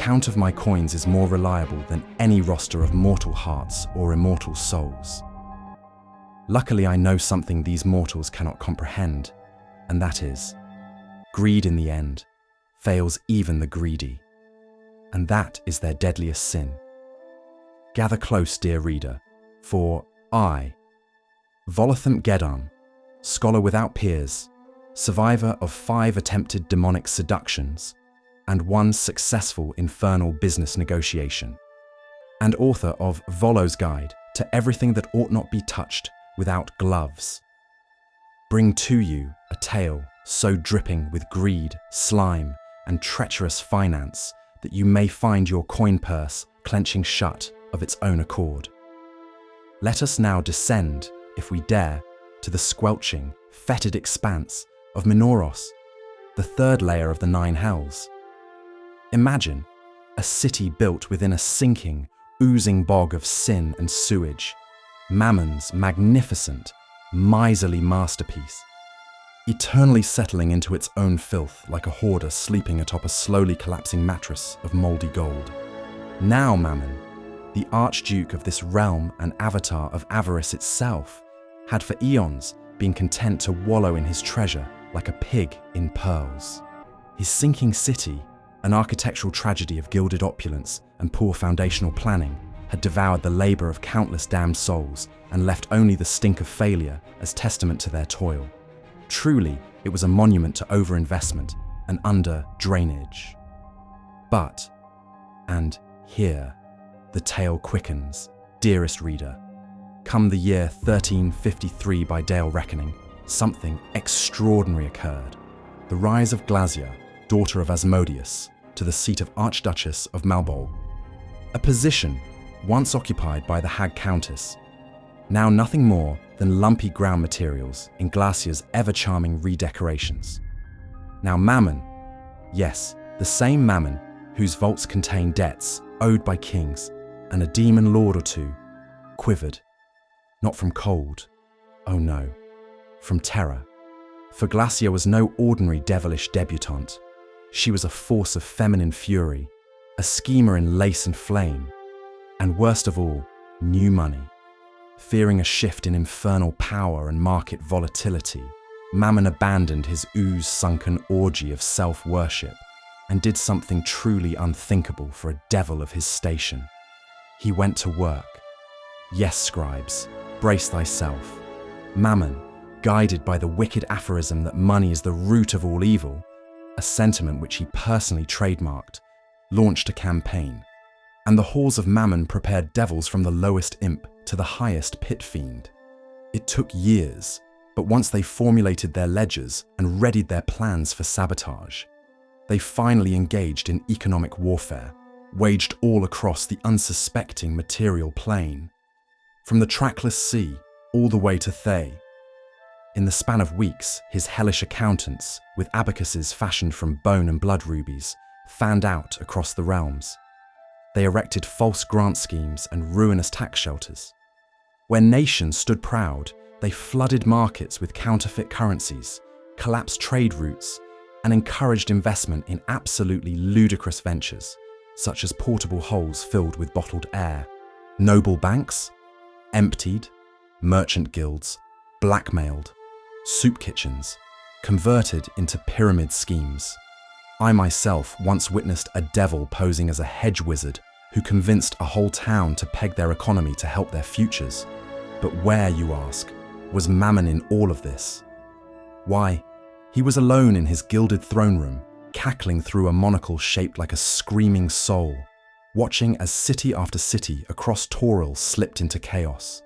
count of my coins is more reliable than any roster of mortal hearts or immortal souls. Luckily, I know something these mortals cannot comprehend, and that is, greed in the end fails even the greedy, and that is their deadliest sin. Gather close, dear reader, for I, Volatham Gedam, scholar without peers, survivor of 5 attempted demonic seductions and 1 successful infernal business negotiation, and author of Volo's Guide to Everything That Ought Not Be Touched Without Gloves, bring to you a tale so dripping with greed, slime, and treacherous finance that you may find your coin purse clenching shut of its own accord. Let us now descend, if we dare, to the squelching, fetid expanse of Minauros, the 3rd layer of the 9 hells. Imagine a city built within a sinking, oozing bog of sin and sewage, Mammon's magnificent, miserly masterpiece, eternally settling into its own filth like a hoarder sleeping atop a slowly collapsing mattress of mouldy gold. Now Mammon, the Archduke of this realm and avatar of avarice itself, had for eons been content to wallow in his treasure like a pig in pearls. His sinking city, an architectural tragedy of gilded opulence and poor foundational planning, had devoured the labour of countless damned souls and left only the stink of failure as testament to their toil. Truly, it was a monument to overinvestment and under-drainage. But, and here, the tale quickens, dearest reader. Come the year 1353 by Dale reckoning, something extraordinary occurred. The rise of Glasia, daughter of Asmodeus, to the seat of Archduchess of Malbolge, a position once occupied by the Hag Countess, now nothing more than lumpy ground materials in Glasia's ever-charming redecorations. Now Mammon, yes, the same Mammon whose vaults contain debts owed by kings and a demon lord or two, quivered, not from cold, oh no, from terror. For Glasia was no ordinary devilish debutante. She was a force of feminine fury, a schemer in lace and flame, and worst of all, new money. Fearing a shift in infernal power and market volatility, Mammon abandoned his ooze-sunken orgy of self-worship and did something truly unthinkable for a devil of his station. He went to work. Yes, scribes, brace thyself. Mammon, guided by the wicked aphorism that money is the root of all evil, a sentiment which he personally trademarked, launched a campaign, and the halls of Mammon prepared devils from the lowest imp to the highest pit fiend. It took years, but once they formulated their ledgers and readied their plans for sabotage, they finally engaged in economic warfare, waged all across the unsuspecting material plane, from the trackless sea all the way to Thay. In the span of weeks, his hellish accountants, with abacuses fashioned from bone and blood rubies, fanned out across the realms. They erected false grant schemes and ruinous tax shelters. Where nations stood proud, they flooded markets with counterfeit currencies, collapsed trade routes, and encouraged investment in absolutely ludicrous ventures, such as portable holes filled with bottled air, noble banks, emptied, merchant guilds, blackmailed, soup kitchens, converted into pyramid schemes. I myself once witnessed a devil posing as a hedge wizard who convinced a whole town to peg their economy to help their futures. But where, you ask, was Mammon in all of this? Why, he was alone in his gilded throne room, cackling through a monocle shaped like a screaming soul, watching as city after city across Toril slipped into chaos.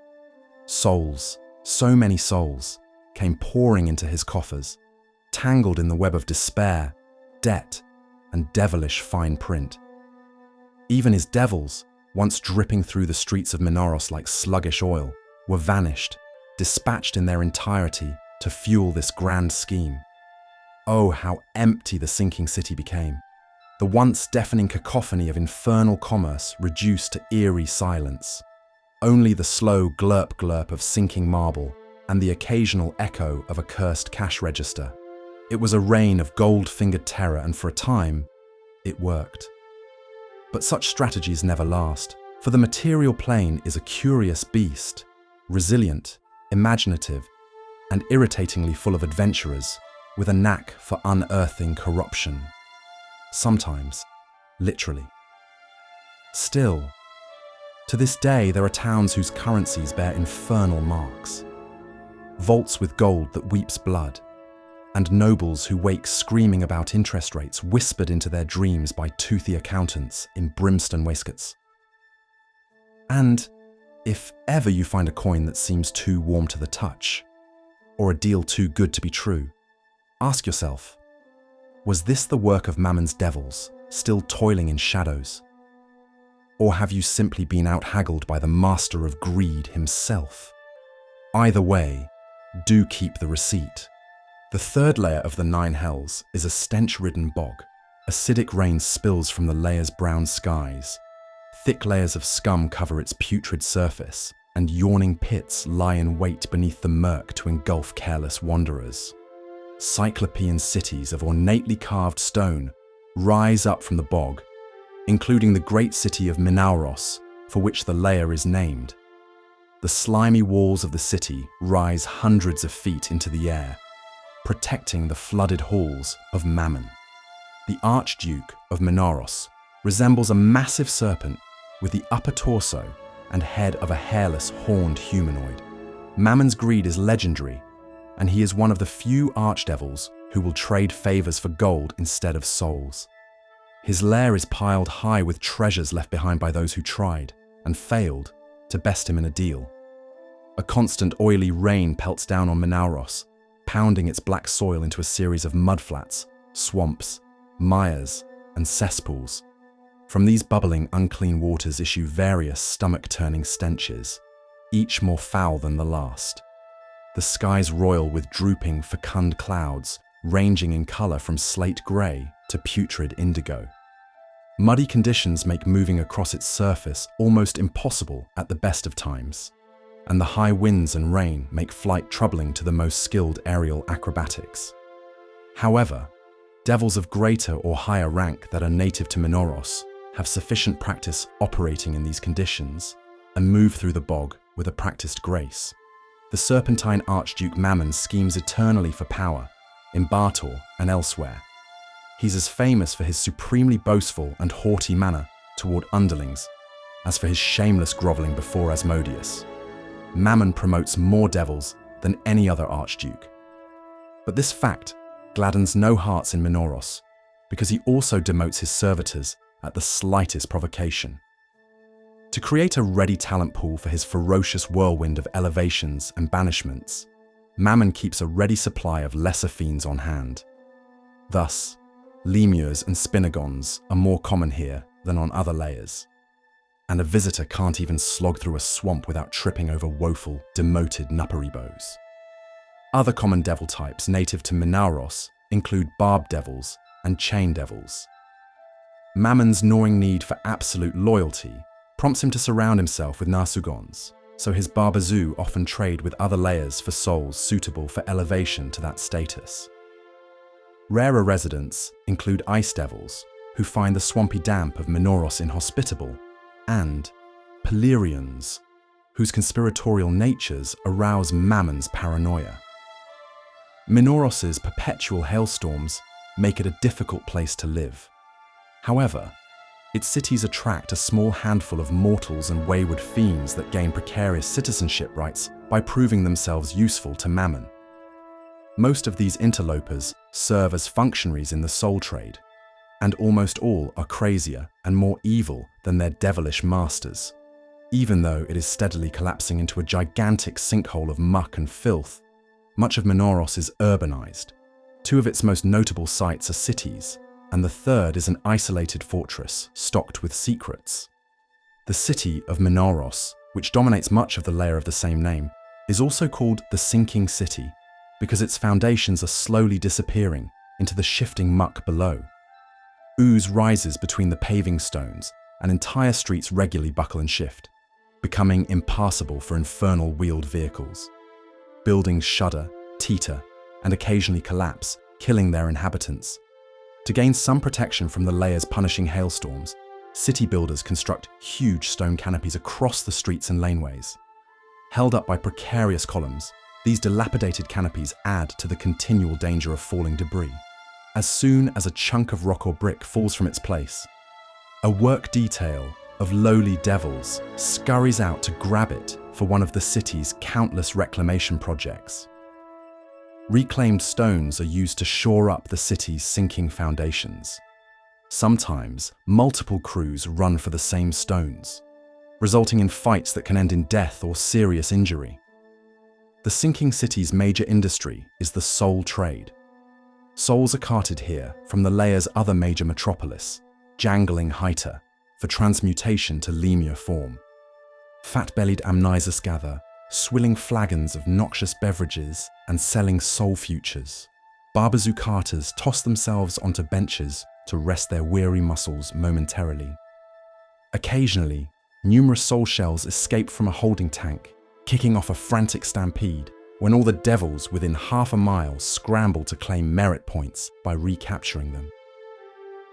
Souls, so many souls, came pouring into his coffers, tangled in the web of despair, debt, and devilish fine print. Even his devils, once dripping through the streets of Minauros like sluggish oil, were vanished, dispatched in their entirety to fuel this grand scheme. Oh, how empty the sinking city became. The once deafening cacophony of infernal commerce reduced to eerie silence. Only the slow glurp-glurp of sinking marble and the occasional echo of a cursed cash register. It was a reign of gold-fingered terror, and for a time, it worked. But such strategies never last, for the material plane is a curious beast, resilient, imaginative, and irritatingly full of adventurers, with a knack for unearthing corruption. Sometimes, literally. Still, to this day there are towns whose currencies bear infernal marks. Vaults with gold that weeps blood, and nobles who wake screaming about interest rates whispered into their dreams by toothy accountants in brimstone waistcoats. And if ever you find a coin that seems too warm to the touch, or a deal too good to be true, ask yourself, was this the work of Mammon's devils, still toiling in shadows? Or have you simply been out-haggled by the master of greed himself? Either way, do keep the receipt. The third layer of the 9 hells is a stench-ridden bog. Acidic rain spills from the layer's brown skies. Thick layers of scum cover its putrid surface, and yawning pits lie in wait beneath the murk to engulf careless wanderers. Cyclopean cities of ornately carved stone rise up from the bog, including the great city of Minauros, for which the layer is named. The slimy walls of the city rise hundreds of feet into the air, protecting the flooded halls of Mammon. The Archduke of Minauros resembles a massive serpent with the upper torso and head of a hairless, horned humanoid. Mammon's greed is legendary, and he is one of the few archdevils who will trade favors for gold instead of souls. His lair is piled high with treasures left behind by those who tried, and failed, to best him in a deal. A constant oily rain pelts down on Minauros, pounding its black soil into a series of mudflats, swamps, mires, and cesspools. From these bubbling, unclean waters issue various stomach-turning stenches, each more foul than the last. The skies roil with drooping, fecund clouds, ranging in colour from slate grey to putrid indigo. Muddy conditions make moving across its surface almost impossible at the best of times, and the high winds and rain make flight troubling to the most skilled aerial acrobatics. However, devils of greater or higher rank that are native to Minauros have sufficient practice operating in these conditions and move through the bog with a practiced grace. The serpentine Archduke Mammon schemes eternally for power, in Bartor and elsewhere. He's as famous for his supremely boastful and haughty manner toward underlings as for his shameless grovelling before Asmodeus. Mammon promotes more devils than any other archduke. But this fact gladdens no hearts in Minauros, because he also demotes his servitors at the slightest provocation. To create a ready talent pool for his ferocious whirlwind of elevations and banishments, Mammon keeps a ready supply of lesser fiends on hand. Thus, lemures and spinagons are more common here than on other layers, and a visitor can't even slog through a swamp without tripping over woeful, demoted nupperibos. Other common devil types native to Minauros include barb devils and chain devils. Mammon's gnawing need for absolute loyalty prompts him to surround himself with Narsugons, so his Barbazoo often trade with other layers for souls suitable for elevation to that status. Rarer residents include ice devils, who find the swampy damp of Minauros inhospitable, and Pelerians, whose conspiratorial natures arouse Mammon's paranoia. Minauros' perpetual hailstorms make it a difficult place to live. However, its cities attract a small handful of mortals and wayward fiends that gain precarious citizenship rights by proving themselves useful to Mammon. Most of these interlopers serve as functionaries in the soul trade, and almost all are crazier and more evil than their devilish masters. Even though it is steadily collapsing into a gigantic sinkhole of muck and filth, much of Minauros is urbanized. Two of its most notable sites are cities, and the third is an isolated fortress stocked with secrets. The city of Minauros, which dominates much of the layer of the same name, is also called the Sinking City because its foundations are slowly disappearing into the shifting muck below. Ooze rises between the paving stones, and entire streets regularly buckle and shift, becoming impassable for infernal wheeled vehicles. Buildings shudder, teeter, and occasionally collapse, killing their inhabitants. To gain some protection from the layer's punishing hailstorms, city builders construct huge stone canopies across the streets and laneways. Held up by precarious columns, these dilapidated canopies add to the continual danger of falling debris. As soon as a chunk of rock or brick falls from its place, a work detail of lowly devils scurries out to grab it for one of the city's countless reclamation projects. Reclaimed stones are used to shore up the city's sinking foundations. Sometimes, multiple crews run for the same stones, resulting in fights that can end in death or serious injury. The sinking city's major industry is the soul trade. Souls are carted here from the layer's other major metropolis, Jangling Hyta, for transmutation to lemur form. Fat-bellied Amnizas gather, swilling flagons of noxious beverages and selling soul futures. Barbazu carters toss themselves onto benches to rest their weary muscles momentarily. Occasionally, numerous soul shells escape from a holding tank, kicking off a frantic stampede when all the devils within half a mile scramble to claim merit points by recapturing them.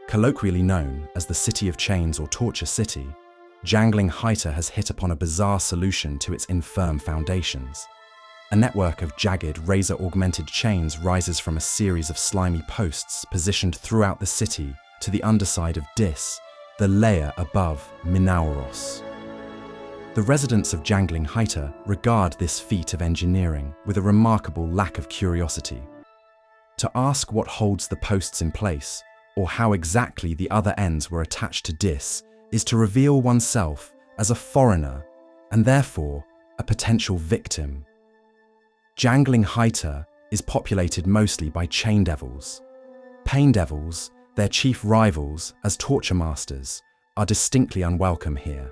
Colloquially known as the City of Chains or Torture City, Jangling Hyta has hit upon a bizarre solution to its infirm foundations. A network of jagged, razor-augmented chains rises from a series of slimy posts positioned throughout the city to the underside of Dis, the layer above Minauros. The residents of Jangling Hyta regard this feat of engineering with a remarkable lack of curiosity. To ask what holds the posts in place, or how exactly the other ends were attached to Dis, is to reveal oneself as a foreigner and therefore a potential victim. Jangling Hyta is populated mostly by chain devils. Pain devils, their chief rivals as torture masters, are distinctly unwelcome here.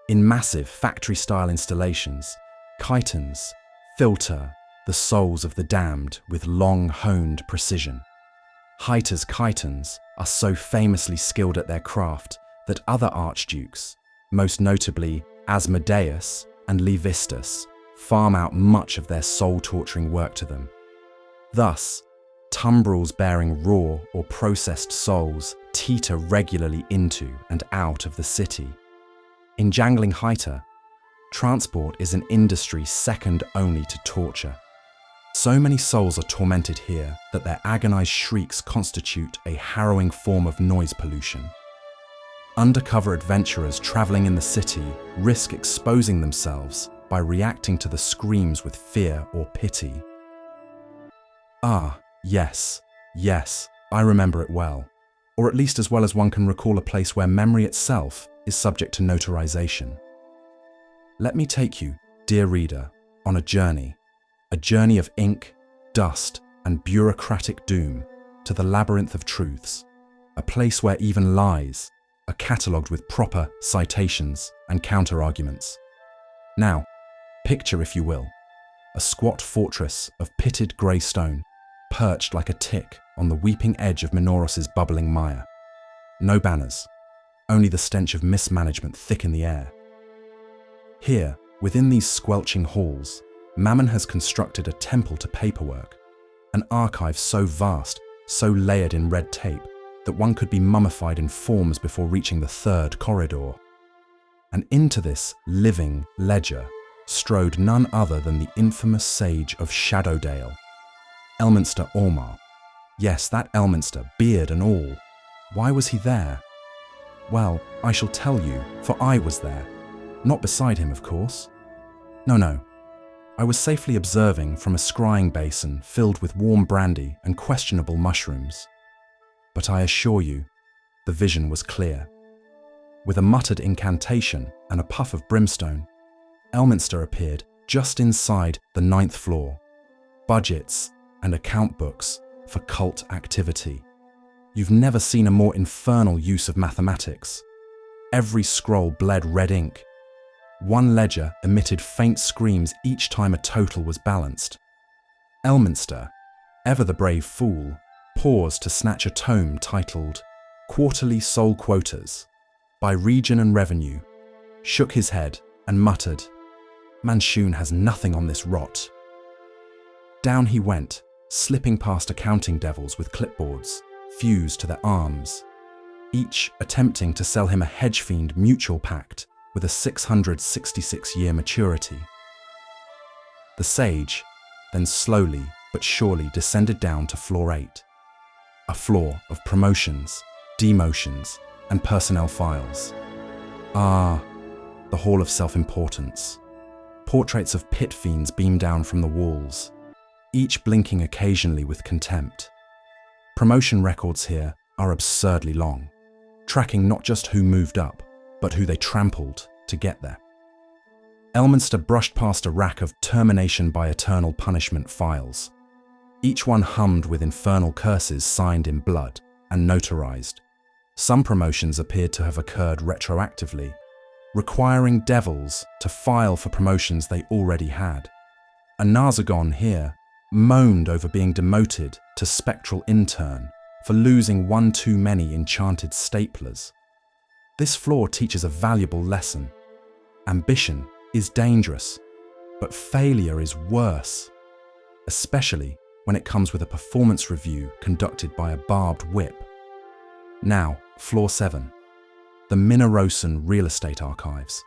In massive factory-style installations, chitons filter the souls of the damned with long-honed precision. Hyta's chitons are so famously skilled at their craft that other archdukes, most notably Asmodeus and Levistus, farm out much of their soul-torturing work to them. Thus, tumbrils bearing raw or processed souls teeter regularly into and out of the city. In Jangling Hyta, transport is an industry second only to torture. So many souls are tormented here that their agonized shrieks constitute a harrowing form of noise pollution. Undercover adventurers traveling in the city risk exposing themselves by reacting to the screams with fear or pity. Ah, yes, I remember it well, or at least as well as one can recall a place where memory itself is subject to notarization. Let me take you, dear reader, on a journey of ink, dust, and bureaucratic doom to the labyrinth of truths, a place where even lies are catalogued with proper citations and counter-arguments. Now, picture, if you will, a squat fortress of pitted grey stone, perched like a tick on the weeping edge of Minauros' bubbling mire. No banners, only the stench of mismanagement thick in the air. Here, within these squelching halls, Mammon has constructed a temple to paperwork, an archive so vast, so layered in red tape, that one could be mummified in forms before reaching the third corridor. And into this living ledger strode none other than the infamous sage of Shadowdale, Elminster Ormar. Yes, that Elminster, beard and all. Why was he there? Well, I shall tell you, for I was there. Not beside him, of course. No. I was safely observing from a scrying basin filled with warm brandy and questionable mushrooms. But I assure you, the vision was clear. With a muttered incantation and a puff of brimstone, Elminster appeared just inside the 9th floor. Budgets and account books for cult activity. You've never seen a more infernal use of mathematics. Every scroll bled red ink. One ledger emitted faint screams each time a total was balanced. Elminster, ever the brave fool, paused to snatch a tome titled Quarterly Soul Quotas by Region and Revenue, shook his head and muttered, "Manshoon has nothing on this rot." Down he went, slipping past accounting devils with clipboards fused to their arms. each attempting to sell him a hedge fiend mutual pact with a 666-year maturity. The sage then slowly but surely descended down to floor 8, a floor of promotions, demotions, and personnel files. Ah, the Hall of Self-Importance. Portraits of pit fiends beam down from the walls, each blinking occasionally with contempt. Promotion records here are absurdly long, tracking not just who moved up, but who they trampled to get there. Elminster brushed past a rack of termination by eternal punishment files, each one hummed with infernal curses signed in blood and notarized. Some promotions appeared to have occurred retroactively, requiring devils to file for promotions they already had. A Narzagon here moaned over being demoted to spectral intern for losing one too many enchanted staplers. This floor teaches a valuable lesson. Ambition is dangerous, but failure is worse, especially when it comes with a performance review conducted by a barbed whip. Now, floor 7, the Minaurosan Real Estate Archives,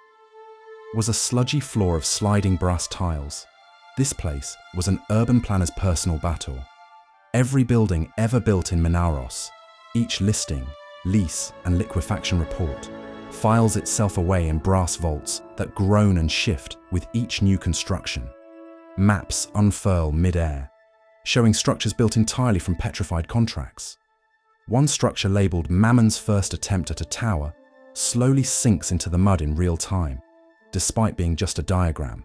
was a sludgy floor of sliding brass tiles. This place was an urban planner's personal battle. Every building ever built in Minauros, each listing, lease, and liquefaction report, files itself away in brass vaults that groan and shift with each new construction. Maps unfurl mid-air, showing structures built entirely from petrified contracts. One structure labelled Mammon's first attempt at a tower slowly sinks into the mud in real time, despite being just a diagram.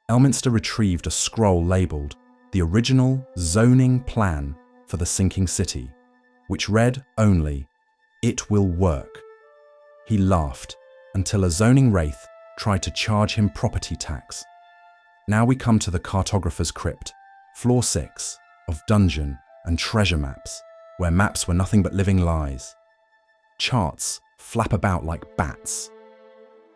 Elminster retrieved a scroll labelled The Original Zoning Plan for the Sinking City, which read only, "It will work." He laughed until a zoning wraith tried to charge him property tax. Now we come to the Cartographer's Crypt, floor 6 of dungeon and treasure maps, where maps were nothing but living lies. Charts flap about like bats.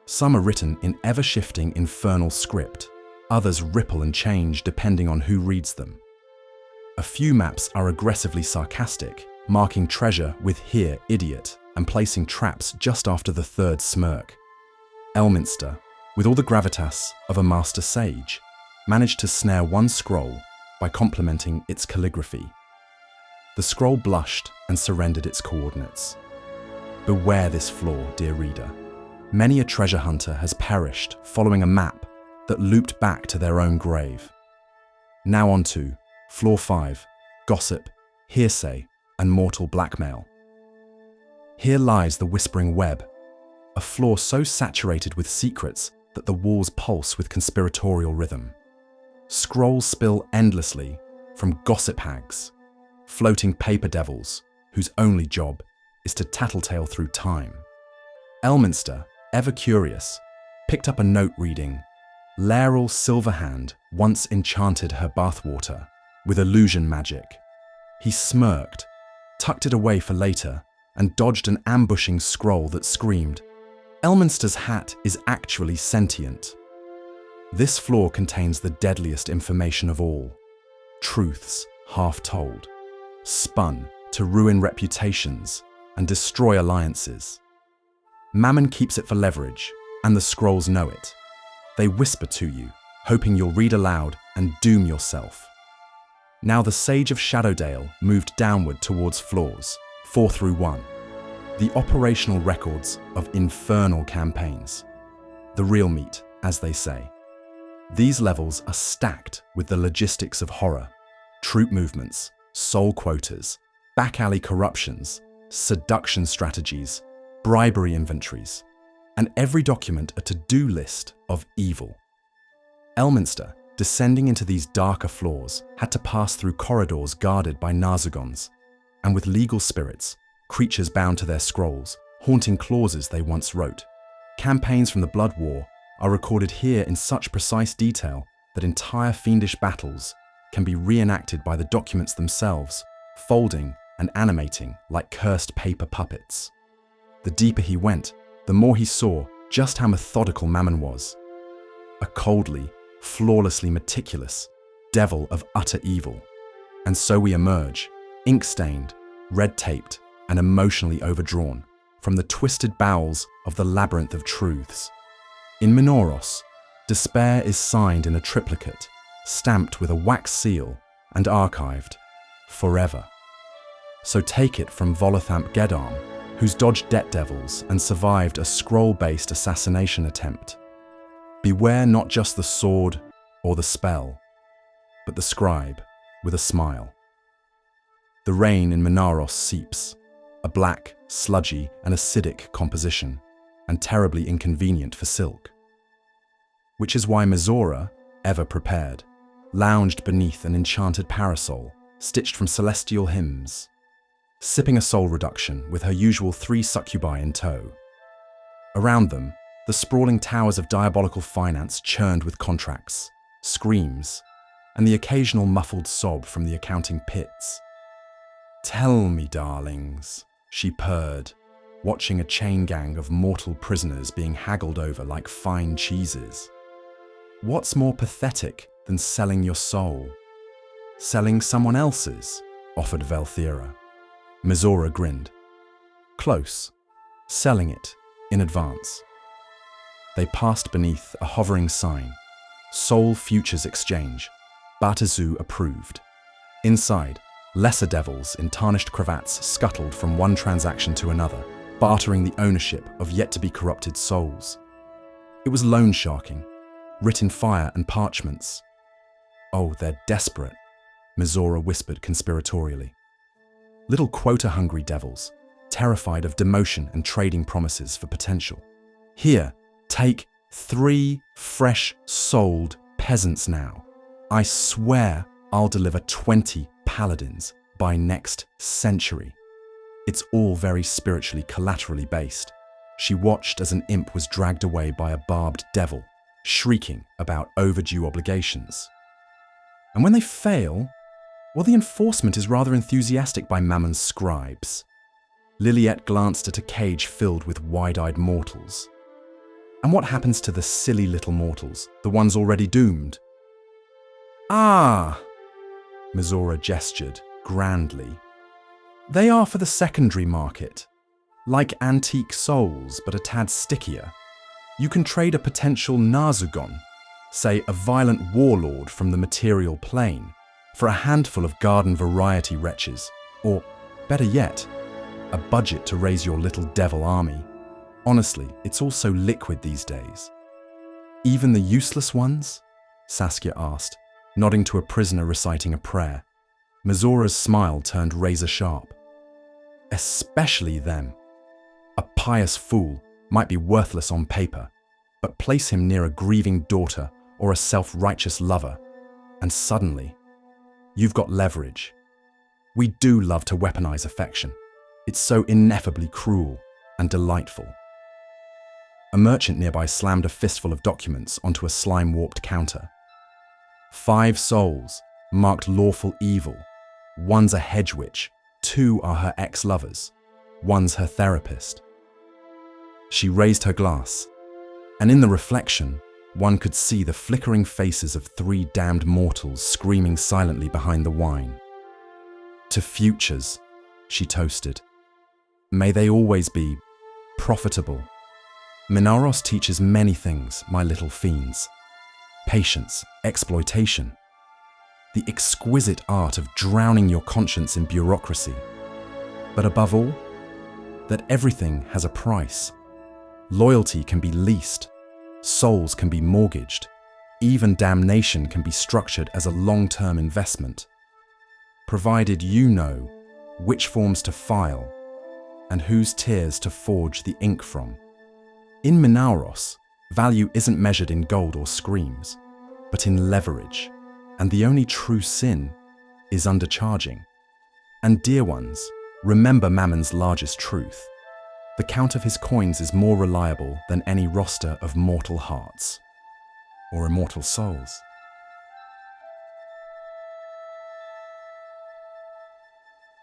Some are written in ever-shifting infernal script, others ripple and change depending on who reads them. A few maps are aggressively sarcastic, marking treasure with "Here, idiot," and placing traps just after the third smirk. Elminster, with all the gravitas of a master sage, managed to snare one scroll by complementing its calligraphy. The scroll blushed and surrendered its coordinates. Beware this floor, dear reader. Many a treasure hunter has perished following a map that looped back to their own grave. Now on to floor 5, gossip, hearsay, and mortal blackmail. Here lies the Whispering Web, a floor so saturated with secrets that the walls pulse with conspiratorial rhythm. Scrolls spill endlessly from gossip hags, floating paper devils whose only job is to tattletale through time. Elminster, ever curious, picked up a note reading, Laeral Silverhand once enchanted her bathwater with illusion magic. He smirked, tucked it away for later, and dodged an ambushing scroll that screamed, Elminster's hat is actually sentient. This floor contains the deadliest information of all, truths half told, spun to ruin reputations and destroy alliances. Mammon keeps it for leverage, and the scrolls know it. They whisper to you, hoping you'll read aloud and doom yourself. Now the Sage of Shadowdale moved downward towards floors 4 through 1, the operational records of infernal campaigns. The real meat, as they say. These levels are stacked with the logistics of horror, troop movements, soul quotas, back-alley corruptions, seduction strategies, bribery inventories, and every document a to-do list of evil. Elminster, descending into these darker floors, had to pass through corridors guarded by Narzagons, and with legal spirits, creatures bound to their scrolls, haunting clauses they once wrote. Campaigns from the Blood War are recorded here in such precise detail that entire fiendish battles can be reenacted by the documents themselves, folding and animating like cursed paper puppets. The deeper he went, the more he saw just how methodical Mammon was. A coldly, flawlessly meticulous devil of utter evil. And so we emerge, ink-stained, red-taped, and emotionally overdrawn from the twisted bowels of the labyrinth of truths. In Minauros, despair is signed in a triplicate, stamped with a wax seal and archived forever. So take it from Volothamp Gedarm, who's dodged debt devils and survived a scroll-based assassination attempt. Beware not just the sword or the spell, but the scribe with a smile. The rain in Minauros seeps, a black, sludgy and acidic composition, and terribly inconvenient for silk. Which is why Mizora, ever prepared, lounged beneath an enchanted parasol stitched from celestial hymns, sipping a soul reduction with her usual 3 succubi in tow. Around them, the sprawling towers of diabolical finance churned with contracts, screams, and the occasional muffled sob from the accounting pits. "Tell me, darlings," she purred, watching a chain gang of mortal prisoners being haggled over like fine cheeses. "What's more pathetic than selling your soul?" "Selling someone else's," offered Velthera. Mizora grinned. "Close. Selling it in advance." They passed beneath a hovering sign, Soul Futures Exchange, Batazu approved. Inside, lesser devils in tarnished cravats scuttled from one transaction to another, bartering the ownership of yet-to-be corrupted souls. It was loan sharking, writ in fire and parchments. "Oh, they're desperate," Mizora whispered conspiratorially. Little quota-hungry devils, terrified of demotion and trading promises for potential. "Here, take 3 fresh-souled peasants now. I swear I'll deliver 20 paladins by next century." It's all very spiritually collaterally based. She watched as an imp was dragged away by a barbed devil, shrieking about overdue obligations. And when they fail, well, the enforcement is rather enthusiastic by Mammon's scribes. Liliette glanced at a cage filled with wide-eyed mortals. And what happens to the silly little mortals, the ones already doomed? "Ah," Mizora gestured grandly. "They are for the secondary market. Like antique souls, but a tad stickier. You can trade a potential Nazugon, say a violent warlord from the material plane, for a handful of garden variety wretches, or, better yet, a budget to raise your little devil army. Honestly, it's all so liquid these days." "Even the useless ones?" Saskia asked, nodding to a prisoner reciting a prayer. Mizora's smile turned razor-sharp. "Especially them. A pious fool might be worthless on paper, but place him near a grieving daughter or a self-righteous lover, and suddenly, you've got leverage. We do love to weaponize affection. It's so ineffably cruel and delightful." A merchant nearby slammed a fistful of documents onto a slime-warped counter. 5 souls, marked lawful evil. One's a hedge witch, 2 are her ex-lovers, 1's her therapist. She raised her glass, and in the reflection, one could see the flickering faces of 3 damned mortals screaming silently behind the wine. "To futures," she toasted. "May they always be profitable. Minauros teaches many things, my little fiends. Patience, exploitation, the exquisite art of drowning your conscience in bureaucracy. But above all, that everything has a price. Loyalty can be leased, souls can be mortgaged, even damnation can be structured as a long-term investment, provided you know which forms to file and whose tears to forge the ink from. In Minauros, value isn't measured in gold or screams, but in leverage, and the only true sin is undercharging. And dear ones, remember Mammon's largest truth. The count of his coins is more reliable than any roster of mortal hearts or immortal souls.